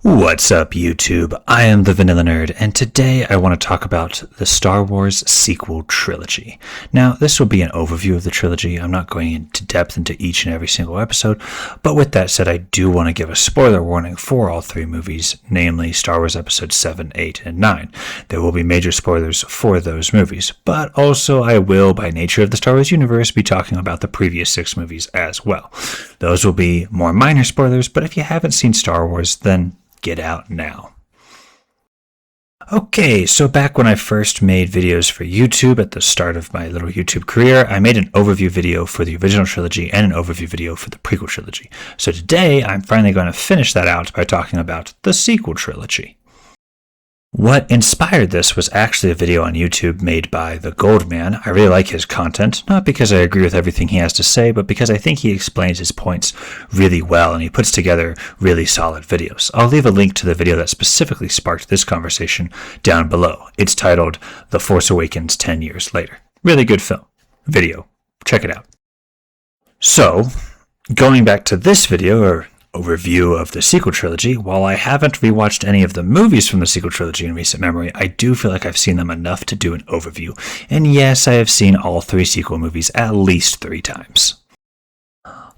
What's up, YouTube? I am the Vanilla Nerd, and today I want to talk about the Star Wars sequel trilogy. Now, this will be an overview of the trilogy. I'm not going into depth into each and every single episode, but with that said, I do want to give a spoiler warning for all three movies, namely Star Wars Episodes 7, 8, and 9. There will be major spoilers for those movies, but also I will, by nature of the Star Wars universe, be talking about the previous 6 movies as well. Those will be more minor spoilers, but if you haven't seen Star Wars, then get out now. Okay, so back when I first made videos for YouTube at the start of my little YouTube career, I made an overview video for the original trilogy and an overview video for the prequel trilogy. So today, I'm finally going to finish that out by talking about the sequel trilogy. What inspired this was actually a video on YouTube made by The Goldman. I really like his content, not because I agree with everything he has to say, but because I think he explains his points really well and he puts together really solid videos. I'll leave a link to the video that specifically sparked this conversation down below. It's titled The Force Awakens 10 Years Later. Really good video. Check it out. So, going back to this video, or overview of the sequel trilogy, while I haven't rewatched any of the movies from the sequel trilogy in recent memory, I do feel like I've seen them enough to do an overview. And yes, I have seen all 3 sequel movies at least 3 times.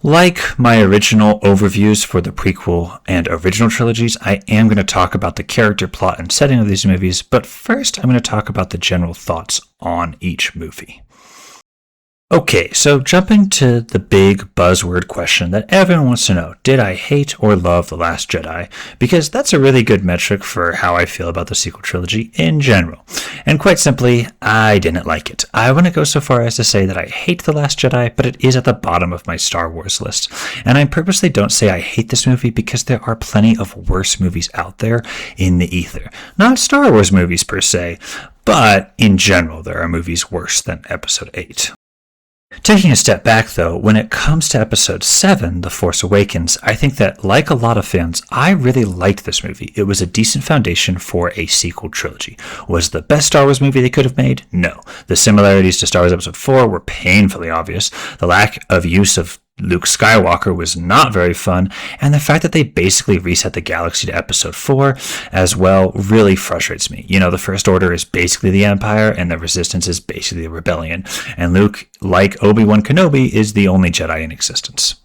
Like my original overviews for the prequel and original trilogies, I am going to talk about the character, plot, and setting of these movies, but first I'm going to talk about the general thoughts on each movie. Okay, so jumping to the big buzzword question that everyone wants to know, did I hate or love The Last Jedi? Because that's a really good metric for how I feel about the sequel trilogy in general. And quite simply, I didn't like it. I wouldn't go so far as to say that I hate The Last Jedi, but it is at the bottom of my Star Wars list. And I purposely don't say I hate this movie because there are plenty of worse movies out there in the ether. Not Star Wars movies per se, but in general there are movies worse than Episode 8. Taking a step back, though, when it comes to Episode 7, The Force Awakens, I think that, like a lot of fans, I really liked this movie. It was a decent foundation for a sequel trilogy. Was it the best Star Wars movie they could have made? No. The similarities to Star Wars Episode 4 were painfully obvious. The lack of use of Luke Skywalker was not very fun, and the fact that they basically reset the galaxy to Episode 4 as well really frustrates me. You know, the First Order is basically the Empire, and the Resistance is basically the Rebellion, and Luke, like Obi-Wan Kenobi, is the only Jedi in existence.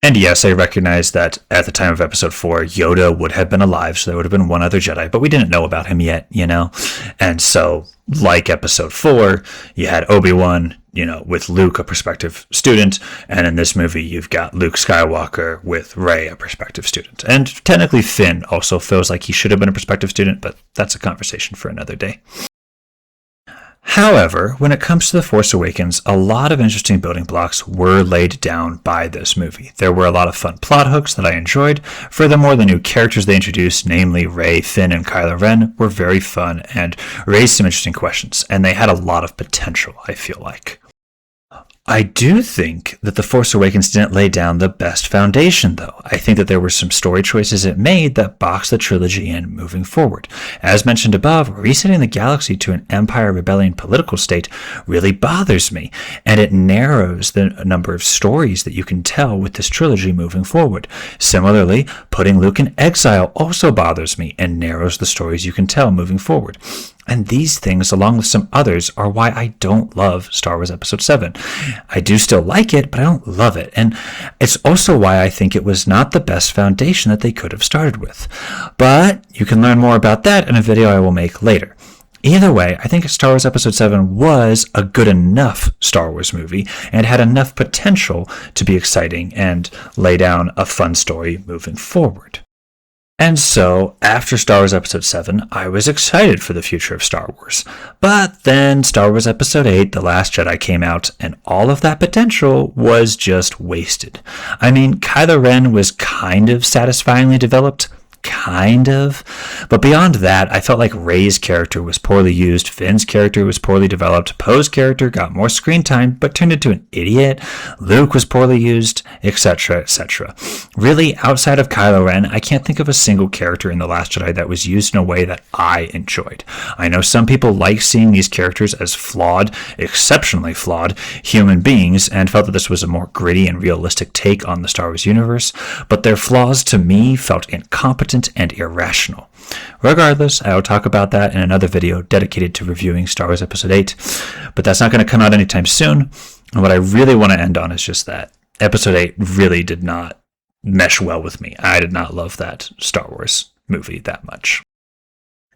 And yes, I recognize that at the time of Episode 4, Yoda would have been alive, so there would have been one other Jedi, but we didn't know about him yet, you know? And so, like Episode 4, you had Obi-Wan, with Luke, a prospective student, and in this movie, you've got Luke Skywalker with Rey, a prospective student. And technically, Finn also feels like he should have been a prospective student, but that's a conversation for another day. However, when it comes to The Force Awakens, a lot of interesting building blocks were laid down by this movie. There were a lot of fun plot hooks that I enjoyed. Furthermore, the new characters they introduced, namely Rey, Finn, and Kylo Ren, were very fun and raised some interesting questions, and they had a lot of potential, I feel like. I do think that The Force Awakens didn't lay down the best foundation, though. I think that there were some story choices it made that boxed the trilogy in moving forward. As mentioned above, resetting the galaxy to an Empire Rebellion political state really bothers me, and it narrows the number of stories that you can tell with this trilogy moving forward. Similarly, putting Luke in exile also bothers me and narrows the stories you can tell moving forward. And these things, along with some others, are why I don't love Star Wars Episode 7. I do still like it, but I don't love it. And it's also why I think it was not the best foundation that they could have started with. But you can learn more about that in a video I will make later. Either way, I think Star Wars Episode 7 was a good enough Star Wars movie and had enough potential to be exciting and lay down a fun story moving forward. And so, after Star Wars Episode 7, I was excited for the future of Star Wars. But then Star Wars Episode 8, The Last Jedi, came out, and all of that potential was just wasted. I mean, Kylo Ren was kind of satisfyingly developed, kind of. But beyond that, I felt like Rey's character was poorly used, Finn's character was poorly developed, Poe's character got more screen time but turned into an idiot, Luke was poorly used, etc., etc. Really, outside of Kylo Ren, I can't think of a single character in The Last Jedi that was used in a way that I enjoyed. I know some people like seeing these characters as flawed, exceptionally flawed, human beings, and felt that this was a more gritty and realistic take on the Star Wars universe, but their flaws to me felt incompetent and irrational. Regardless, I will talk about that in another video dedicated to reviewing Star Wars Episode 8, but that's not going to come out anytime soon. And what I really want to end on is just that Episode 8 really did not mesh well with me. I did not love that Star Wars movie that much.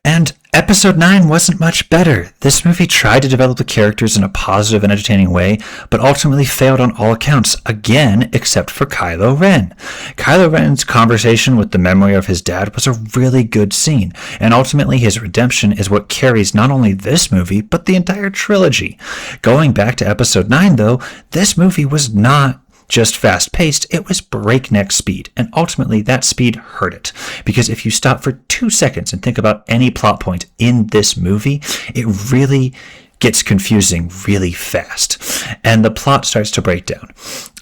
And Episode 9 wasn't much better. This movie tried to develop the characters in a positive and entertaining way, but ultimately failed on all accounts, again, except for Kylo Ren. Kylo Ren's conversation with the memory of his dad was a really good scene, and ultimately his redemption is what carries not only this movie, but the entire trilogy. Going back to Episode 9, though, this movie was not just fast-paced, it was breakneck speed, and ultimately that speed hurt it. Because if you stop for 2 seconds and think about any plot point in this movie, it really gets confusing really fast, and the plot starts to break down.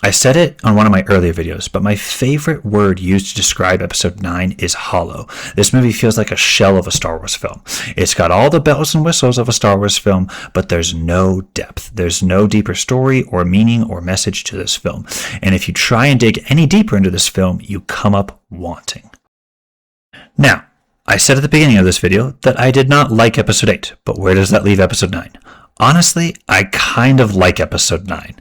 I said it on one of my earlier videos, but my favorite word used to describe Episode 9 is hollow. This movie feels like a shell of a Star Wars film. It's got all the bells and whistles of a Star Wars film, but there's no depth. There's no deeper story or meaning or message to this film. And if you try and dig any deeper into this film, you come up wanting. Now, I said at the beginning of this video that I did not like Episode 8, but where does that leave Episode 9? Honestly, I kind of like Episode 9.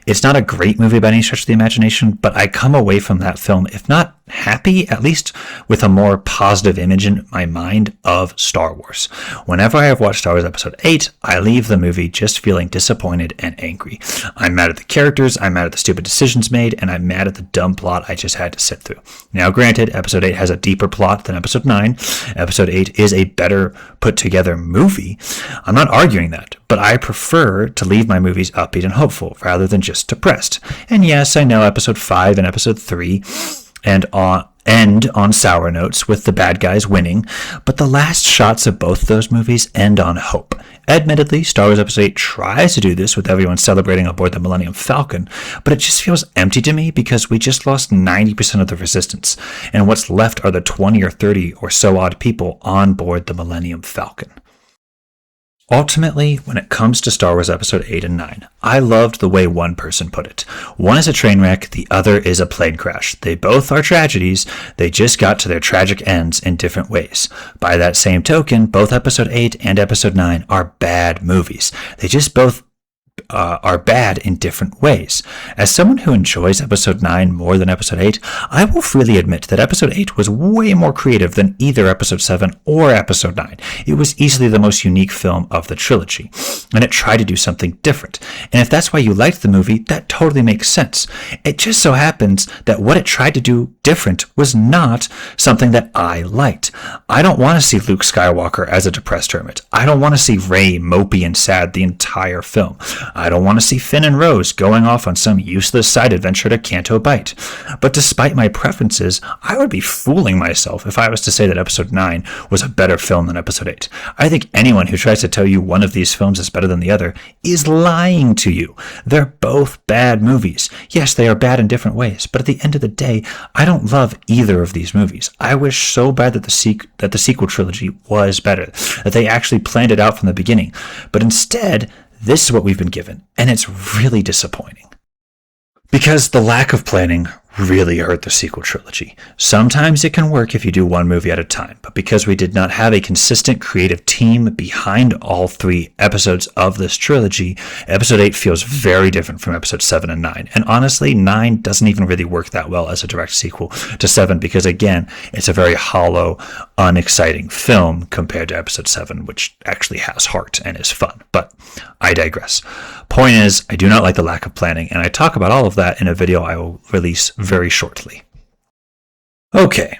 It's not a great movie by any stretch of the imagination, but I come away from that film, if not happy, at least with a more positive image in my mind of Star Wars. Whenever I have watched Star Wars Episode 8, I leave the movie just feeling disappointed and angry. I'm mad at the characters, I'm mad at the stupid decisions made, and I'm mad at the dumb plot I just had to sit through. Now, granted, Episode 8 has a deeper plot than Episode 9. Episode 8 is a better put-together movie. I'm not arguing that, but I prefer to leave my movies upbeat and hopeful rather than just depressed. And yes, I know Episode 5 and Episode 3 end on sour notes with the bad guys winning, but the last shots of both those movies end on hope. Admittedly, Star Wars Episode 8 tries to do this with everyone celebrating aboard the Millennium Falcon, but it just feels empty to me because we just lost 90% of the resistance, and what's left are the 20 or 30 or so odd people on board the Millennium Falcon. Ultimately, when it comes to Star Wars Episode 8 and 9, I loved the way one person put it. One is a train wreck, the other is a plane crash. They both are tragedies, they just got to their tragic ends in different ways. By that same token, both Episode 8 and Episode 9 are bad movies. They just both are bad in different ways. As someone who enjoys Episode 9 more than Episode 8, I will freely admit that Episode 8 was way more creative than either Episode 7 or Episode 9. It was easily the most unique film of the trilogy, and it tried to do something different. And if that's why you liked the movie, that totally makes sense. It just so happens that what it tried to do different was not something that I liked. I don't want to see Luke Skywalker as a depressed hermit. I don't want to see Rey mopey and sad the entire film. I don't want to see Finn and Rose going off on some useless side adventure to Canto Bight. But despite my preferences, I would be fooling myself if I was to say that Episode 9 was a better film than Episode 8. I think anyone who tries to tell you one of these films is better than the other is lying to you. They're both bad movies. Yes, they are bad in different ways, but at the end of the day, I don't love either of these movies. I wish so bad that the sequel trilogy was better, that they actually planned it out from the beginning. But instead, this is what we've been given, and it's really disappointing. Because the lack of planning really hurt the sequel trilogy. Sometimes it can work if you do one movie at a time, but because we did not have a consistent creative team behind all 3 episodes of this trilogy, Episode 8 feels very different from Episode 7 and 9. And honestly, 9 doesn't even really work that well as a direct sequel to 7 because, again, it's a very hollow, unexciting film compared to Episode 7, which actually has heart and is fun. But I digress. Point is, I do not like the lack of planning, and I talk about all of that in a video I will release very shortly. Okay,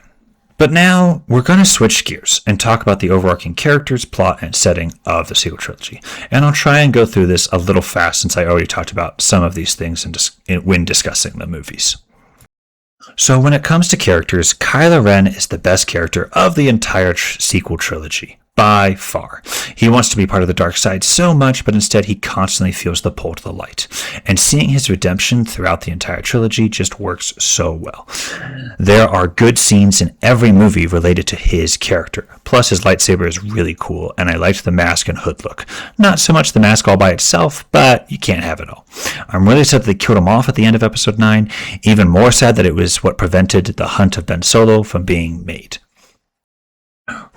but now we're going to switch gears and talk about the overarching characters, plot, and setting of the sequel trilogy. And I'll try and go through this a little fast since I already talked about some of these things when discussing the movies. So when it comes to characters, Kylo Ren is the best character of the entire sequel trilogy. By far. He wants to be part of the dark side so much, but instead he constantly feels the pull to the light. And seeing his redemption throughout the entire trilogy just works so well. There are good scenes in every movie related to his character. Plus his lightsaber is really cool, and I liked the mask and hood look. Not so much the mask all by itself, but you can't have it all. I'm really sad that they killed him off at the end of Episode 9. Even more sad that it was what prevented the Hunt of Ben Solo from being made.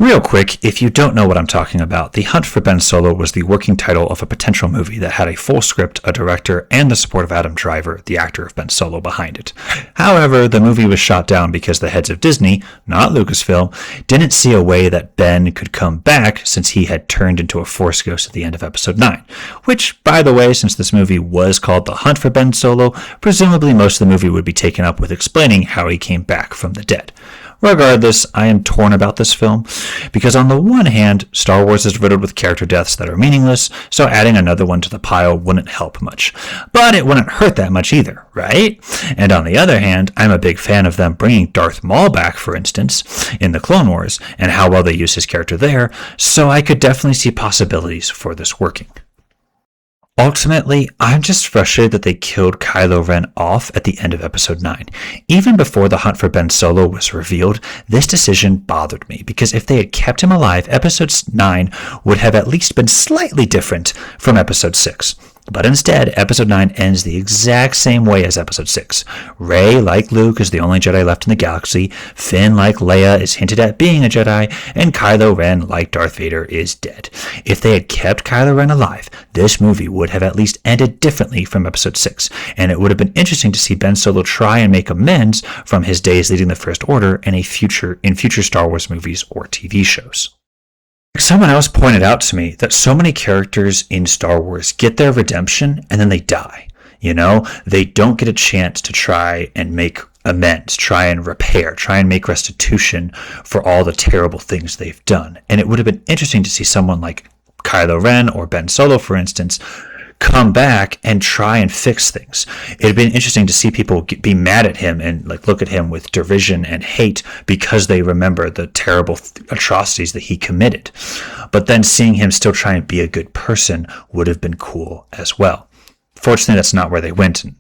Real quick, if you don't know what I'm talking about, The Hunt for Ben Solo was the working title of a potential movie that had a full script, a director, and the support of Adam Driver, the actor of Ben Solo, behind it. However, the movie was shot down because the heads of Disney, not Lucasfilm, didn't see a way that Ben could come back since he had turned into a Force ghost at the end of Episode 9. Which, by the way, since this movie was called The Hunt for Ben Solo, presumably most of the movie would be taken up with explaining how he came back from the dead. Regardless, I am torn about this film, because on the one hand, Star Wars is riddled with character deaths that are meaningless, so adding another one to the pile wouldn't help much. But it wouldn't hurt that much either, right? And on the other hand, I'm a big fan of them bringing Darth Maul back, for instance, in the Clone Wars, and how well they use his character there, so I could definitely see possibilities for this working. Ultimately, I'm just frustrated that they killed Kylo Ren off at the end of Episode 9. Even before The Hunt for Ben Solo was revealed, this decision bothered me, because if they had kept him alive, Episode 9 would have at least been slightly different from Episode 6. But instead, Episode 9 ends the exact same way as Episode 6. Rey, like Luke, is the only Jedi left in the galaxy, Finn, like Leia, is hinted at being a Jedi, and Kylo Ren, like Darth Vader, is dead. If they had kept Kylo Ren alive, this movie would have at least ended differently from Episode 6, and it would have been interesting to see Ben Solo try and make amends from his days leading the First Order in future Star Wars movies or TV shows. Someone else pointed out to me that so many characters in Star Wars get their redemption and then they die. You know, they don't get a chance to try and make amends, try and repair, try and make restitution for all the terrible things they've done. And it would have been interesting to see someone like Kylo Ren or Ben Solo, for instance, come back and try and fix things. It'd been interesting to see people be mad at him and look at him with derision and hate because they remember the terrible atrocities that he committed. But then seeing him still try and be a good person would have been cool as well. Fortunately, that's not where they went, and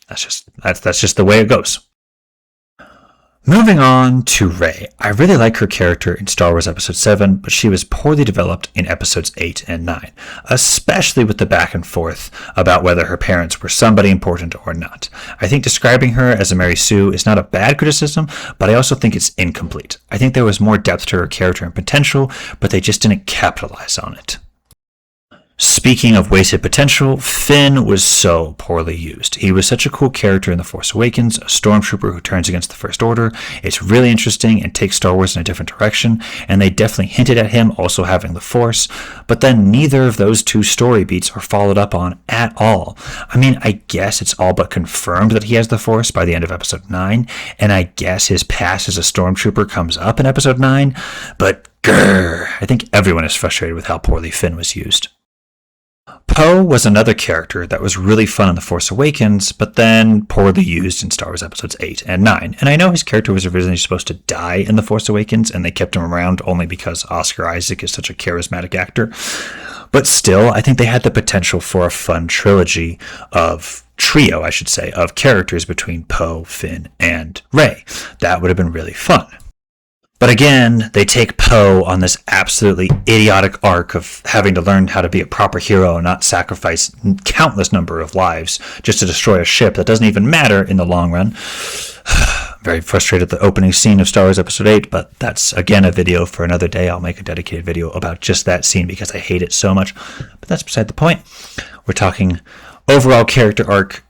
that's just the way it goes. Moving on to Rey. I really like her character in Star Wars Episode 7, but she was poorly developed in Episodes 8 and 9, especially with the back and forth about whether her parents were somebody important or not. I think describing her as a Mary Sue is not a bad criticism, but I also think it's incomplete. I think there was more depth to her character and potential, but they just didn't capitalize on it. Speaking of wasted potential, Finn was so poorly used. He was such a cool character in The Force Awakens, a stormtrooper who turns against the First Order. It's really interesting and takes Star Wars in a different direction, and they definitely hinted at him also having the Force, but then neither of those two story beats are followed up on at all. I mean, I guess it's all but confirmed that he has the Force by the end of Episode 9, and I guess his past as a stormtrooper comes up in Episode 9, but I think everyone is frustrated with how poorly Finn was used. Poe was another character that was really fun in The Force Awakens, but then poorly used in Star Wars Episodes 8 and 9. And I know his character was originally supposed to die in The Force Awakens, and they kept him around only because Oscar Isaac is such a charismatic actor. But still, I think they had the potential for a fun trio, I should say, of characters between Poe, Finn, and Rey. That would have been really fun. But again, they take Poe on this absolutely idiotic arc of having to learn how to be a proper hero and not sacrifice countless number of lives just to destroy a ship that doesn't even matter in the long run. Very frustrated at the opening scene of Star Wars Episode 8, but that's, again, a video for another day. I'll make a dedicated video about just that scene because I hate it so much. But that's beside the point. We're talking overall character arc.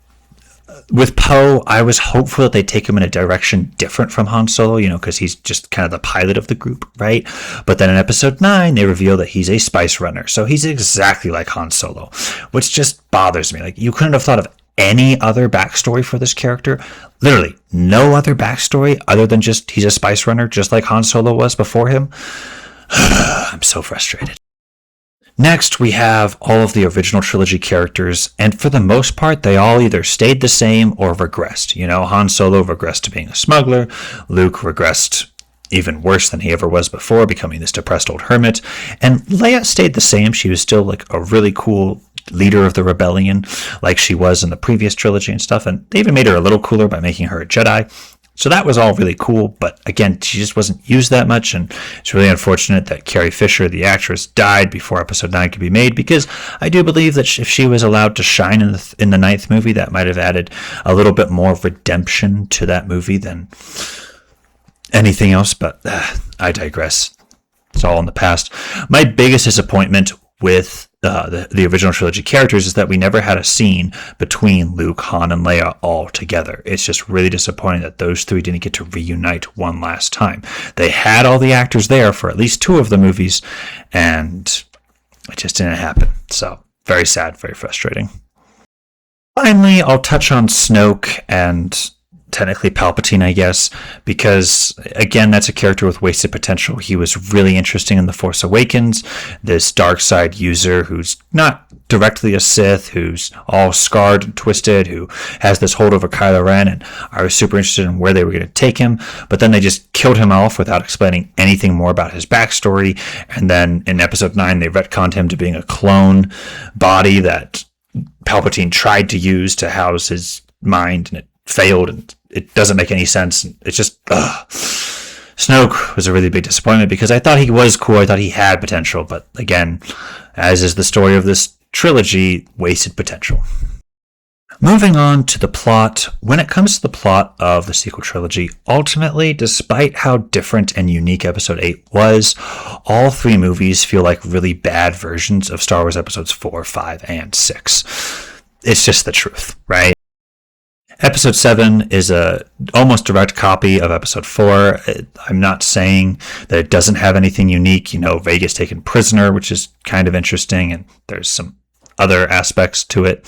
With Poe, I was hopeful that they'd take him in a direction different from Han Solo, because he's just kind of the pilot of the group, right? But then in Episode 9, they reveal that he's a spice runner, so he's exactly like Han Solo, which just bothers me. You couldn't have thought of any other backstory for this character. Literally, no other backstory other than just he's a spice runner, just like Han Solo was before him. I'm so frustrated. Next, we have all of the original trilogy characters, and for the most part, they all either stayed the same or regressed. Han Solo regressed to being a smuggler, Luke regressed even worse than he ever was before, becoming this depressed old hermit, and Leia stayed the same. She was still a really cool leader of the rebellion, like she was in the previous trilogy and stuff, and they even made her a little cooler by making her a Jedi. So that was all really cool, but again, she just wasn't used that much, and it's really unfortunate that Carrie Fisher, the actress, died before Episode 9 could be made, because I do believe that if she was allowed to shine in the ninth movie, that might have added a little bit more redemption to that movie than anything else, but I digress. It's all in the past. My biggest disappointment with the original trilogy characters is that we never had a scene between Luke, Han, and Leia all together. It's just really disappointing that those three didn't get to reunite one last time. They had all the actors there for at least 2 of the movies, and it just didn't happen. So, very sad, very frustrating. Finally, I'll touch on Snoke and technically Palpatine, I guess, because, again, that's a character with wasted potential. He was really interesting in The Force Awakens, this dark side user who's not directly a Sith, who's all scarred and twisted, who has this hold over Kylo Ren, and I was super interested in where they were going to take him, but then they just killed him off without explaining anything more about his backstory, and then in Episode 9, they retconned him to being a clone body that Palpatine tried to use to house his mind, and it failed, and it doesn't make any sense. It's just, Snoke was a really big disappointment because I thought he was cool. I thought he had potential, but again, as is the story of this trilogy, wasted potential. Moving on to the plot, when it comes to the plot of the sequel trilogy, ultimately, despite how different and unique Episode 8 was, all 3 movies feel like really bad versions of Star Wars Episodes 4, 5, and 6. It's just the truth, right? Episode 7 is a almost direct copy of Episode 4. I'm not saying that it doesn't have anything unique. Vega's taken prisoner, which is kind of interesting, and there's some other aspects to it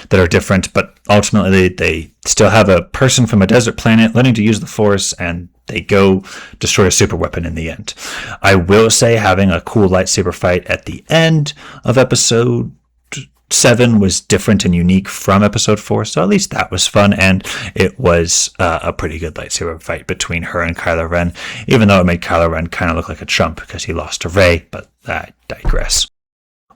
that are different, but ultimately they still have a person from a desert planet learning to use the Force, and they go destroy a super weapon in the end. I will say having a cool lightsaber fight at the end of Episode 7 was different and unique from Episode 4, so at least that was fun, and it was a pretty good lightsaber fight between her and Kylo Ren, even though it made Kylo Ren kind of look like a chump because he lost to Rey, but I digress.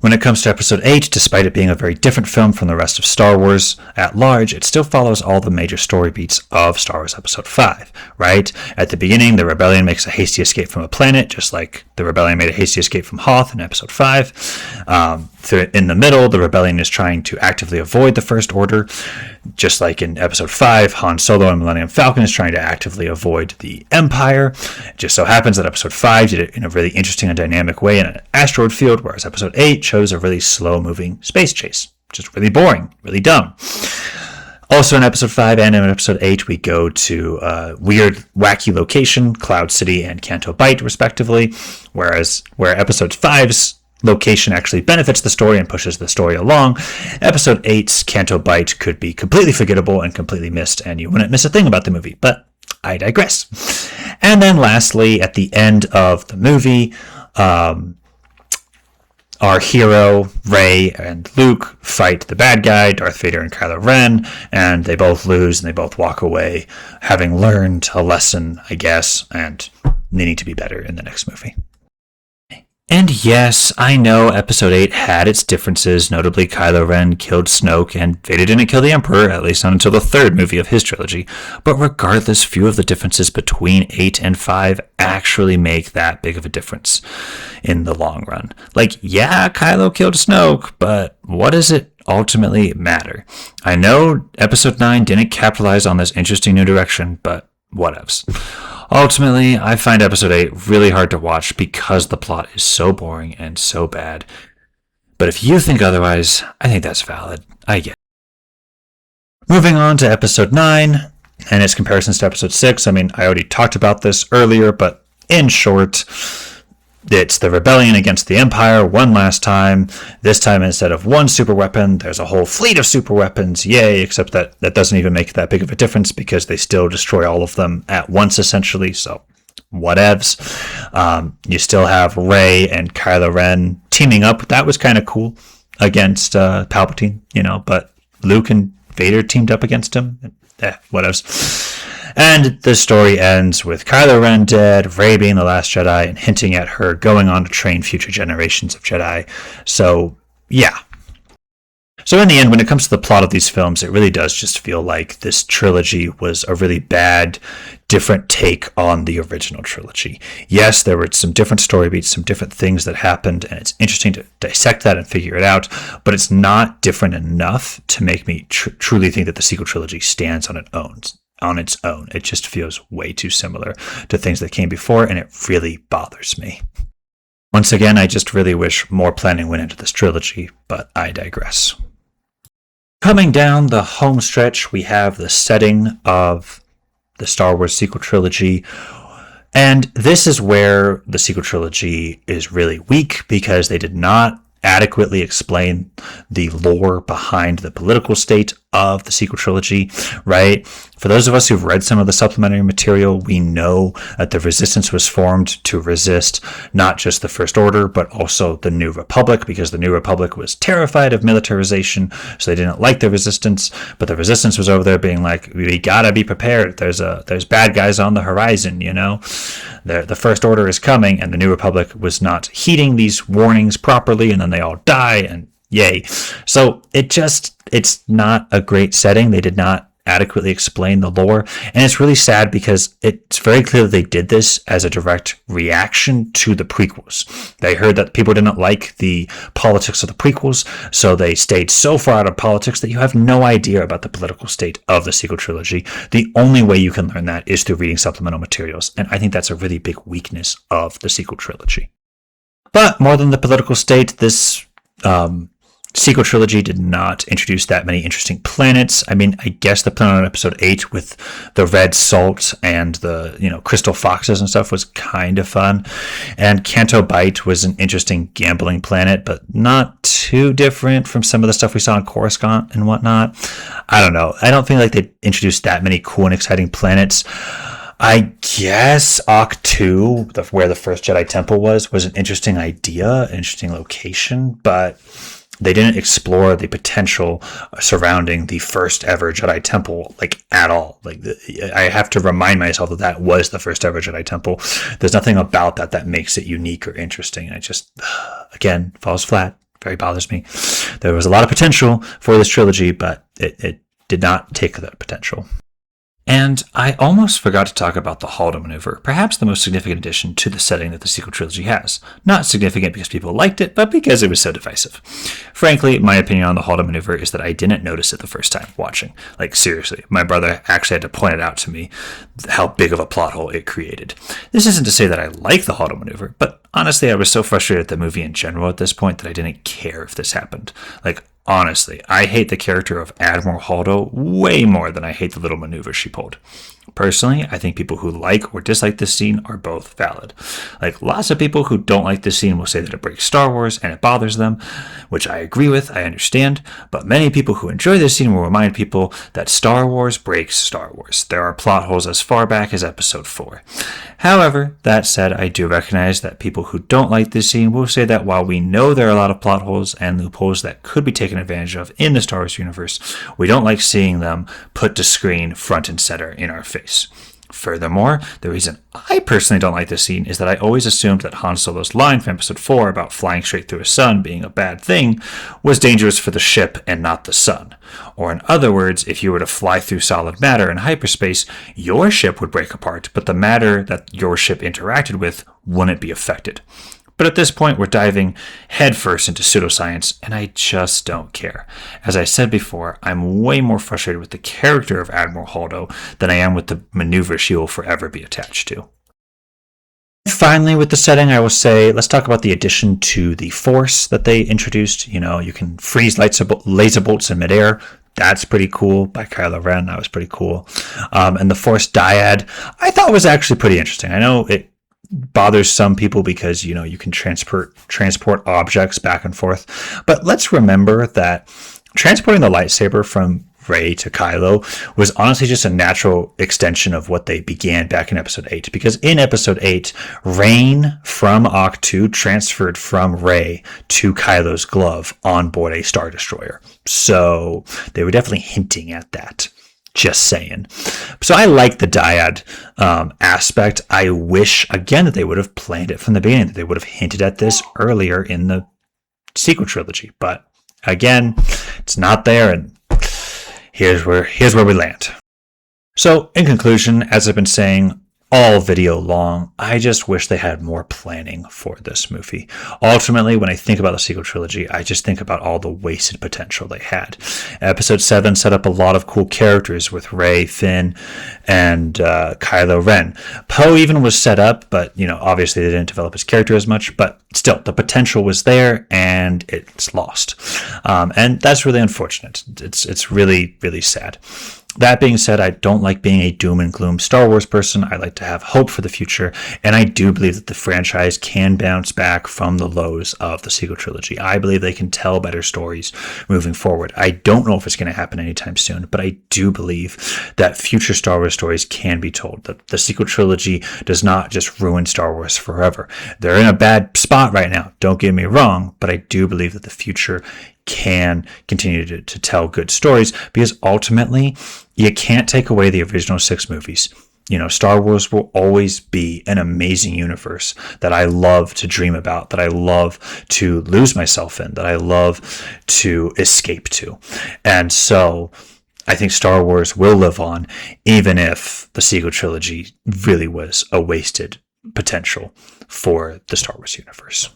When it comes to Episode 8, despite it being a very different film from the rest of Star Wars at large, it still follows all the major story beats of Star Wars Episode 5, right? At the beginning, the Rebellion makes a hasty escape from a planet, just like the Rebellion made a hasty escape from Hoth in Episode 5. In the middle, the Rebellion is trying to actively avoid the First Order. Just like in Episode 5, Han Solo and Millennium Falcon is trying to actively avoid the Empire. It just so happens that Episode 5 did it in a really interesting and dynamic way in an asteroid field, whereas Episode 8 chose a really slow-moving space chase. Just really boring, really dumb. Also in Episode 5 and in Episode 8, we go to a weird, wacky location, Cloud City and Canto Bight, respectively, where Episode 5's location actually benefits the story and pushes the story along. Episode 8's Canto Bight could be completely forgettable and completely missed, and you wouldn't miss a thing about the movie, but I digress. And then lastly, at the end of the movie, our hero, Rey and Luke, fight the bad guy, Darth Vader and Kylo Ren, and they both lose and they both walk away, having learned a lesson, I guess, and needing to be better in the next movie. And yes, I know Episode 8 had its differences, notably Kylo Ren killed Snoke and Vader didn't kill the Emperor, at least not until the 3rd movie of his trilogy, but regardless, few of the differences between 8 and 5 actually make that big of a difference in the long run. Like, yeah, Kylo killed Snoke, but what does it ultimately matter? I know Episode 9 didn't capitalize on this interesting new direction, but whatevs. Ultimately, I find Episode 8 really hard to watch because the plot is so boring and so bad. But if you think otherwise, I think that's valid. I get it. Moving on to Episode 9 and its comparisons to Episode 6. I already talked about this earlier, but in short, it's the rebellion against the Empire one last time. This time, instead of one super weapon, there's a whole fleet of super weapons. Yay, except that doesn't even make that big of a difference because they still destroy all of them at once, essentially. So, whatevs. You still have Rey and Kylo Ren teaming up. That was kind of cool against Palpatine, but Luke and Vader teamed up against him. Whatevs. And the story ends with Kylo Ren dead, Rey being the last Jedi, and hinting at her going on to train future generations of Jedi. So, yeah. So in the end, when it comes to the plot of these films, it really does just feel like this trilogy was a really bad, different take on the original trilogy. Yes, there were some different story beats, some different things that happened, and it's interesting to dissect that and figure it out, but it's not different enough to make me truly think that the sequel trilogy stands on its own. It just feels way too similar to things that came before, and it really bothers me. Once again, I just really wish more planning went into this trilogy, but I digress. Coming down the home stretch, we have the setting of the Star Wars sequel trilogy. And this is where the sequel trilogy is really weak because they did not adequately explain the lore behind the political state of the sequel trilogy, right? For those of us who've read some of the supplementary material, we know that the Resistance was formed to resist not just the First Order, but also the New Republic, because the New Republic was terrified of militarization, so they didn't like the Resistance, but the Resistance was over there being like, we gotta be prepared, there's bad guys on the horizon, you know? The First Order is coming, and the New Republic was not heeding these warnings properly, and then they all die, and yay. So it's not a great setting. They did not adequately explain the lore, and it's really sad because it's very clear that they did this as a direct reaction to the prequels. They heard that people didn't like the politics of the prequels, so they stayed so far out of politics that you have no idea about the political state of the sequel trilogy. The only way you can learn that is through reading supplemental materials, and I think that's a really big weakness of the sequel trilogy. But more than the political state, this sequel trilogy did not introduce that many interesting planets. I mean, I guess the planet on episode 8 with the red salt and the, crystal foxes and stuff was kind of fun. And Canto Bight was an interesting gambling planet, but not too different from some of the stuff we saw in Coruscant and whatnot. I don't know. I don't think like they introduced that many cool and exciting planets. I guess Octu, where the first Jedi Temple was an interesting idea, interesting location, but they didn't explore the potential surrounding the first ever Jedi Temple, at all. I have to remind myself that was the first ever Jedi Temple. There's nothing about that makes it unique or interesting. I just, again, falls flat. Very bothers me. There was a lot of potential for this trilogy, but it did not take that potential. And I almost forgot to talk about the Holdo maneuver, perhaps the most significant addition to the setting that the sequel trilogy has. Not significant because people liked it, but because it was so divisive. Frankly, my opinion on the Holdo maneuver is that I didn't notice it the first time watching. Seriously, my brother actually had to point it out to me how big of a plot hole it created. This isn't to say that I like the Holdo maneuver, but honestly, I was so frustrated at the movie in general at this point that I didn't care if this happened. Honestly, I hate the character of Admiral Holdo way more than I hate the little maneuver she pulled. Personally, I think people who like or dislike this scene are both valid. Lots of people who don't like this scene will say that it breaks Star Wars and it bothers them, which I agree with, I understand, but many people who enjoy this scene will remind people that Star Wars breaks Star Wars. There are plot holes as far back as Episode 4. However, that said, I do recognize that people who don't like this scene will say that while we know there are a lot of plot holes and loopholes that could be taken advantage of in the Star Wars universe, we don't like seeing them put to screen front and center in our face. Furthermore, the reason I personally don't like this scene is that I always assumed that Han Solo's line from Episode 4 about flying straight through a sun being a bad thing was dangerous for the ship and not the sun. Or in other words, if you were to fly through solid matter in hyperspace, your ship would break apart, but the matter that your ship interacted with wouldn't be affected. But at this point, we're diving headfirst into pseudoscience, and I just don't care. As I said before, I'm way more frustrated with the character of Admiral Holdo than I am with the maneuver she will forever be attached to. Finally, with the setting, I will say, let's talk about the addition to the Force that they introduced. You can freeze laser bolts in midair. That's pretty cool by Kylo Ren. That was pretty cool. And the Force Dyad, I thought was actually pretty interesting. I know it bothers some people because you can transport objects back and forth, but let's remember that transporting the lightsaber from Rey to Kylo was honestly just a natural extension of what they began back in Episode 8, because in Episode 8, Rain from Octu transferred from Rey to Kylo's glove on board a Star Destroyer, so they were definitely hinting at that. Just saying. So I like the dyad aspect. I wish, again, that they would have planned it from the beginning, that they would have hinted at this earlier in the sequel trilogy. But again, it's not there, and here's where we land. So in conclusion, as I've been saying, all video long. I just wish they had more planning for this movie. Ultimately, when I think about the sequel trilogy, I just think about all the wasted potential they had. Episode 7 set up a lot of cool characters with Rey, Finn, and Kylo Ren. Poe even was set up, but obviously they didn't develop his character as much, but still, the potential was there and it's lost. And that's really unfortunate. It's really, really sad. That being said, I don't like being a doom and gloom Star Wars person. I like to have hope for the future, and I do believe that the franchise can bounce back from the lows of the sequel trilogy. I believe they can tell better stories moving forward. I don't know if it's going to happen anytime soon, but I do believe that future Star Wars stories can be told. That the sequel trilogy does not just ruin Star Wars forever. They're in a bad spot right now, don't get me wrong, but I do believe that the future can continue to tell good stories, because ultimately you can't take away the original 6 movies. Star Wars will always be an amazing universe that I love to dream about, that I love to lose myself in, that I love to escape to. And so I think Star Wars will live on, even if the sequel trilogy really was a wasted potential for the Star Wars universe.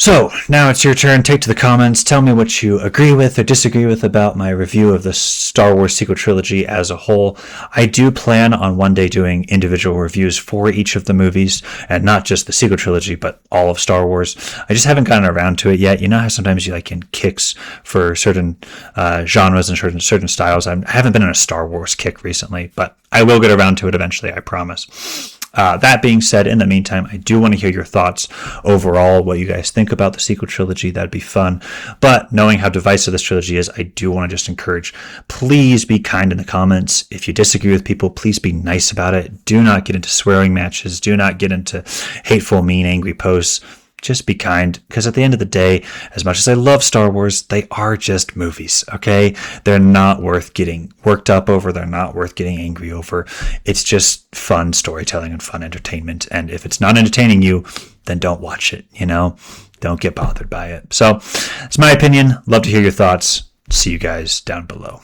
So, now it's your turn. Take to the comments. Tell me what you agree with or disagree with about my review of the Star Wars sequel trilogy as a whole. I do plan on one day doing individual reviews for each of the movies, and not just the sequel trilogy, but all of Star Wars. I just haven't gotten around to it yet. You know how sometimes you in kicks for certain genres and certain styles. I haven't been in a Star Wars kick recently, but I will get around to it eventually, I promise. That being said, in the meantime, I do want to hear your thoughts overall, what you guys think about the sequel trilogy. That'd be fun. But knowing how divisive this trilogy is, I do want to just encourage, please be kind in the comments. If you disagree with people, please be nice about it. Do not get into swearing matches. Do not get into hateful, mean, angry posts. Just be kind, because at the end of the day, as much as I love Star Wars, they are just movies, okay? They're not worth getting worked up over. They're not worth getting angry over. It's just fun storytelling and fun entertainment. And if it's not entertaining you, then don't watch it, Don't get bothered by it. So, it's my opinion. Love to hear your thoughts. See you guys down below.